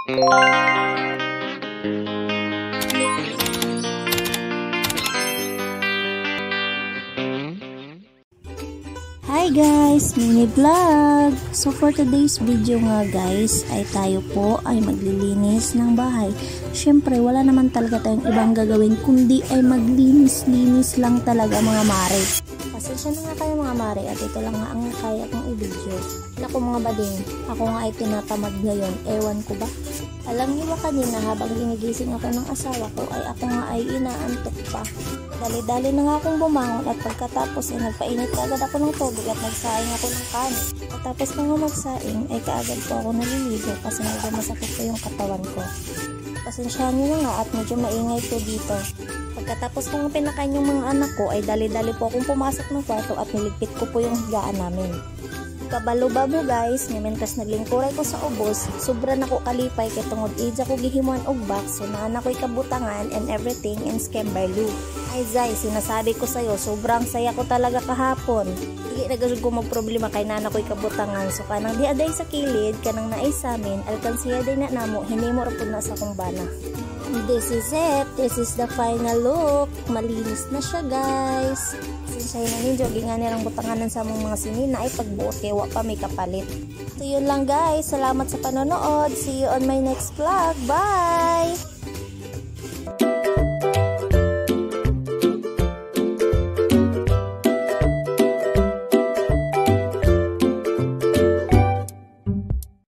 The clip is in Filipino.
Hi guys, mini vlog. So for today's video nga guys, ay tayo po ay maglilinis ng bahay. Syempre wala naman talaga tayong ibang gagawin kundi ay maglinis-linis lang talaga mga mare. Pasensya na nga kayo mga mare at ito lang nga ang kaya kong i-video. Naku mga bading, ako nga ay tinatamad ngayon, ewan ko ba? Alam niyo ba kanina habang ginigising ako ng asawa ko ay ako nga ay inaantok pa. Dali-dali na nga akong bumangon at pagkatapos ay nagpainit agad ako ng tubig at nagsaing ako ng kanin. At tapos na nga magsaing ay kaagad po ako naliligo kasi medyo masakit po yung katawan ko. Pasensyahan niyo na nga at medyo maingay po dito. Pagkatapos ko nga pinakain yung mga anak ko ay dali-dali po akong pumasok ng kwarto at niligpit ko po yung higaan namin. Kabalo-babo guys, mimentas naglingkuray ko sa ubos, sobra na ko kalipay kay tungod ija ko gihimuan og box, so naan ako'y kabutangan and everything in scam by Lou. Ay zay, sinasabi ko sa'yo, sobrang saya ko talaga kahapon. Hindi na gasod ko magproblema kay naan ako'y kabutangan, so kanang diaday sa kilid, kanang naisamin, alkansiya day na namo, hindi mo rapod na sa kumbana. This is it, this is the final look, malinis na siya guys. Sinsay na ninyo, gingan nilang butanganan sa mga sinina ay pagbuot kaya wa pa may kapalit. So yun lang guys, salamat sa panonood, see you on my next vlog, bye!